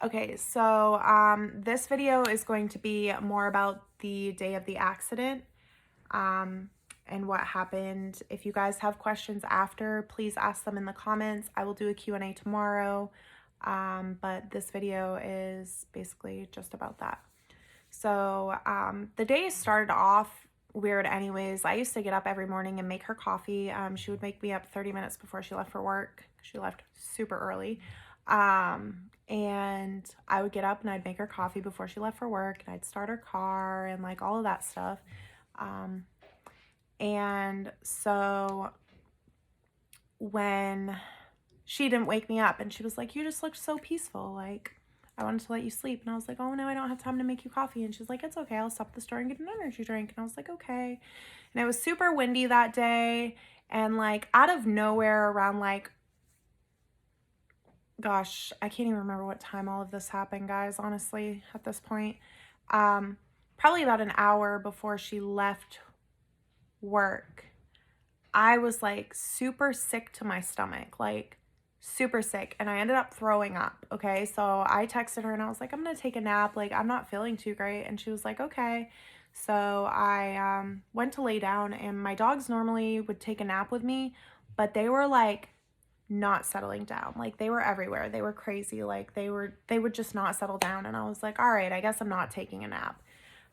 Okay, so this video is going to be more about the day of the accident um, and what happened. If you guys have questions after, please ask them in the comments. I will do a Q&A tomorrow, but this video is basically just about that. So the day started off weird anyways. I used to get up every morning and make her coffee. She would make me up 30 minutes before she left for work. She left super early. And I would get up and I'd make her coffee before she left for work, and I'd start her car and like all of that stuff. And so when she didn't wake me up and she was like, "You just looked so peaceful. Like, I wanted to let you sleep." And I was like, "Oh no, I don't have time to make you coffee." And she's like, "It's okay. I'll stop at the store and get an energy drink." And I was like, "Okay." And it was super windy that day. And like out of nowhere around like, gosh, I can't even remember what time all of this happened, guys, honestly, at this point. Probably about an hour before she left work, I was like super sick to my stomach, like super sick, and I ended up throwing up. Okay, so I texted her and I was like, "I'm gonna take a nap, like I'm not feeling too great." And she was like, "Okay." So I went to lay down, and my dogs normally would take a nap with me, but they were like not settling down. Like they were everywhere. They were crazy. Like they would just not settle down. And I was like, all right, I guess I'm not taking a nap.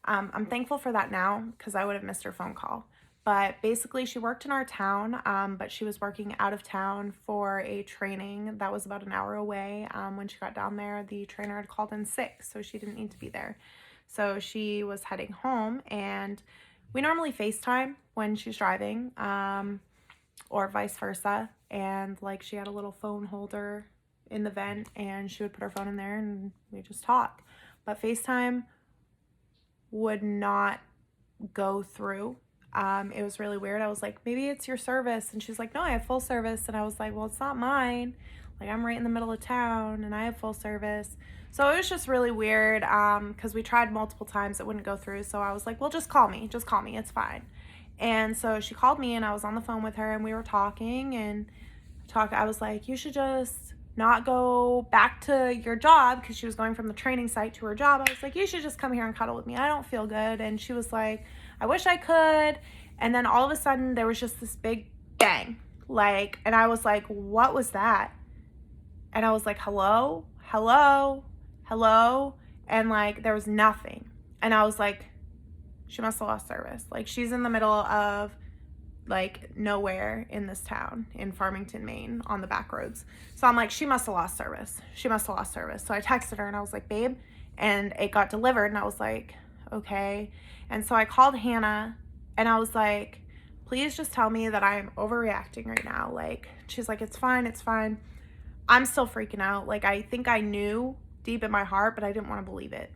I'm thankful for that now because I would have missed her phone call. But basically, she worked in our town, but she was working out of town for a training that was about an hour away. When she got down there, the trainer had called in sick, so she didn't need to be there. So she was heading home, and we normally FaceTime when she's driving, or vice versa. And like she had a little phone holder in the vent, and she would put her phone in there and we just talk. But FaceTime would not go through. It was really weird. I was like, "Maybe it's your service." And she's like, "No, I have full service." And I was like, "Well, it's not mine. Like I'm right in the middle of town and I have full service." So it was just really weird because we tried multiple times. It wouldn't go through. So I was like, "Well, just call me. Just call me. It's fine." And so she called me and I was on the phone with her and we were talking and I was like, "You should just not go back to your job," because she was going from the training site to her job. I was like, "You should just come here and cuddle with me. I don't feel good." And she was like, "I wish I could." And then all of a sudden there was just this big bang. Like, and I was like, "What was that?" And I was like, "Hello, hello, hello." And like, there was nothing. And I was like, she must have lost service. Like, she's in the middle of like nowhere in this town in Farmington, Maine, on the back roads. So I'm like, she must have lost service. She must have lost service. So I texted her and I was like, "Babe," and it got delivered. And I was like, "Okay." And so I called Hannah and I was like, "Please just tell me that I'm overreacting right now." Like, she's like, "It's fine. It's fine." I'm still freaking out. Like, I think I knew deep in my heart, but I didn't want to believe it.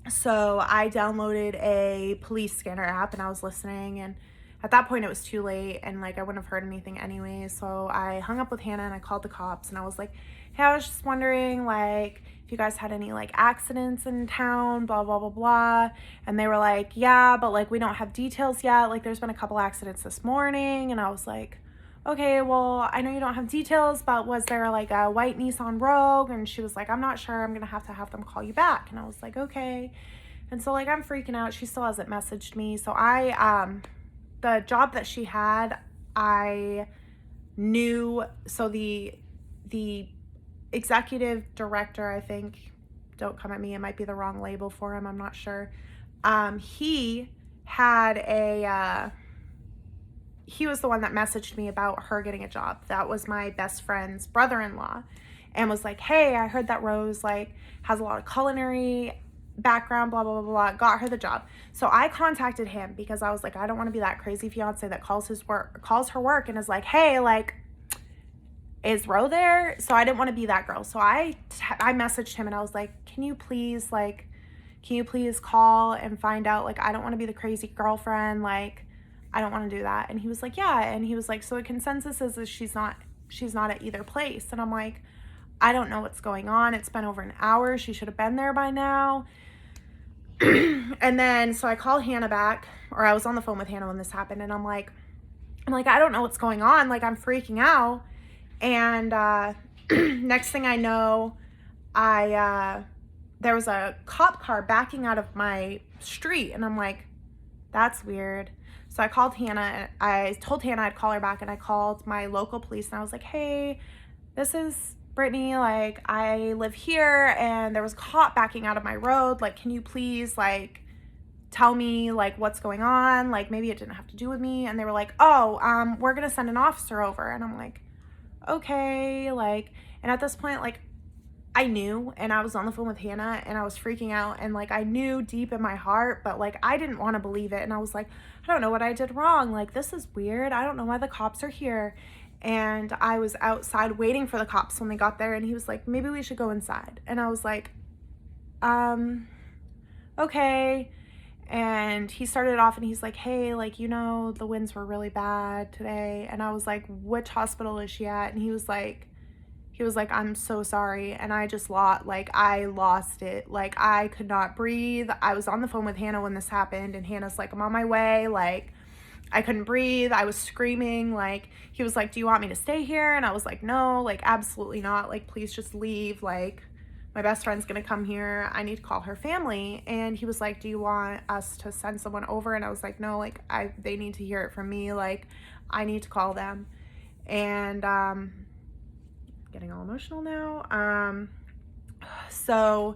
So I downloaded a police scanner app and I was listening, and at that point it was too late and like I wouldn't have heard anything anyway. So I hung up with Hannah and I called the cops and I was like, "Hey, I was just wondering like if you guys had any like accidents in town, blah blah blah blah." And they were like, "Yeah, but like we don't have details yet. Like there's been a couple accidents this morning." And I was like, "Okay, well, I know you don't have details, but was there like a white Nissan Rogue?" And she was like, "I'm not sure. I'm gonna have them call you back." And I was like, "Okay." And so like I'm freaking out. She still hasn't messaged me. So the job that she had, I knew. So the executive director, I think, don't come at me, it might be the wrong label for him, I'm not sure. He had a he was the one that messaged me about her getting a job. That was my best friend's brother-in-law, and was like, "Hey, I heard that Rose like has a lot of culinary background, blah blah blah blah." Got her the job. So I contacted him because I was like, I don't want to be that crazy fiance that calls her work and is like, "Hey, like, is Ro there?" So I didn't want to be that girl. So I messaged him and I was like, "Can you please call and find out, like, I don't want to be the crazy girlfriend, like I don't want to do that." And he was like, "Yeah." And he was like, "So the consensus is she's not at either place." And I'm like, I don't know what's going on. It's been over an hour. She should have been there by now. And then so I called Hannah back, or I was on the phone with Hannah when this happened, and I'm like, I don't know what's going on. Like, I'm freaking out. And next thing I know, there was a cop car backing out of my street, and I'm like, that's weird. So I called Hannah, and I told Hannah I'd call her back, and I called my local police, and I was like, hey, this is Brittany, like, I live here, and there was a cop backing out of my road, like, can you please, like, tell me, like, what's going on, like, maybe it didn't have to do with me. And they were like, oh, we're gonna send an officer over. And I'm like, okay, like, and at this point, like, I knew, and I was on the phone with Hannah, and I was freaking out, and like I knew deep in my heart, but like I didn't want to believe it. And I was like, I don't know what I did wrong, like this is weird, I don't know why the cops are here. And I was outside waiting for the cops when they got there, and he was like, maybe we should go inside. And I was like, okay. And he started off, and he's like, hey, like, you know, the winds were really bad today. And I was like, which hospital is she at? And he was like, I'm so sorry. And I just I lost it. Like, I could not breathe. I was on the phone with Hannah when this happened, and Hannah's like, I'm on my way. Like, I couldn't breathe. I was screaming. Like, he was like, do you want me to stay here? And I was like, no, like, absolutely not. Like, please just leave. Like, my best friend's gonna come here. I need to call her family. And he was like, do you want us to send someone over? And I was like, no, like, they need to hear it from me. Like, I need to call them. And, getting all emotional now. So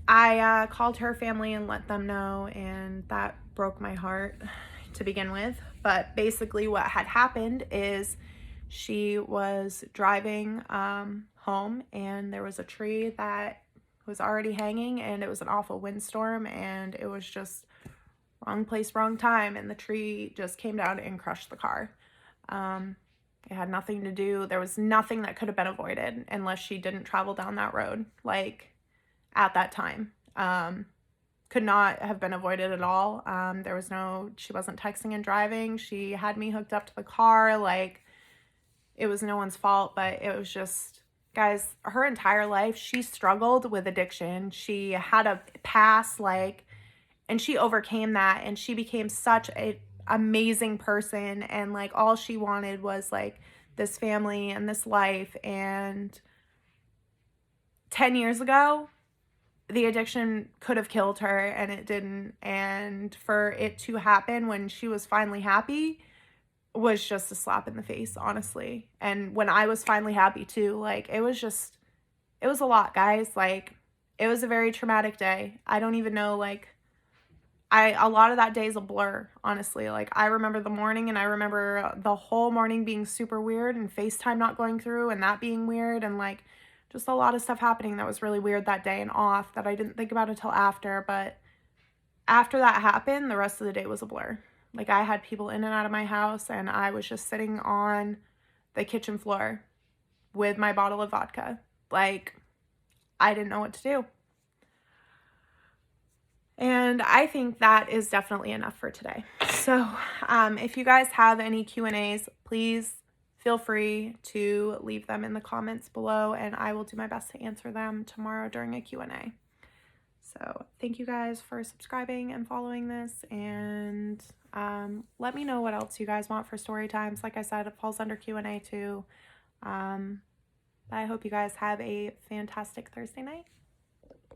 I called her family and let them know, and that broke my heart to begin with. But basically what had happened is she was driving home, and there was a tree that was already hanging, and it was an awful windstorm, and it was just wrong place, wrong time, and the tree just came down and crushed the car. It had nothing to do, there was nothing that could have been avoided unless she didn't travel down that road, like, at that time. Could not have been avoided at all. There was she wasn't texting and driving. She had me hooked up to the car. Like, it was no one's fault, but it was just, guys, her entire life, she struggled with addiction. She had a past, like, and she overcame that, and she became such a amazing person, and like all she wanted was like this family and this life. And 10 years ago, the addiction could have killed her, and it didn't. And for it to happen when she was finally happy was just a slap in the face, honestly. And when I was finally happy too, like, it was a lot, guys. Like, it was a very traumatic day. I don't even know, like, a lot of that day is a blur, honestly. Like, I remember the morning, and I remember the whole morning being super weird, and FaceTime not going through, and that being weird, and like just a lot of stuff happening that was really weird that day and off that I didn't think about until after. But after that happened, the rest of the day was a blur. Like, I had people in and out of my house, and I was just sitting on the kitchen floor with my bottle of vodka. Like, I didn't know what to do. And I think that is definitely enough for today. So if you guys have any Q&As, please feel free to leave them in the comments below, and I will do my best to answer them tomorrow during a Q&A. So thank you guys for subscribing and following this, and let me know what else you guys want for story times. Like I said, it falls under Q&A too. But I hope you guys have a fantastic Thursday night.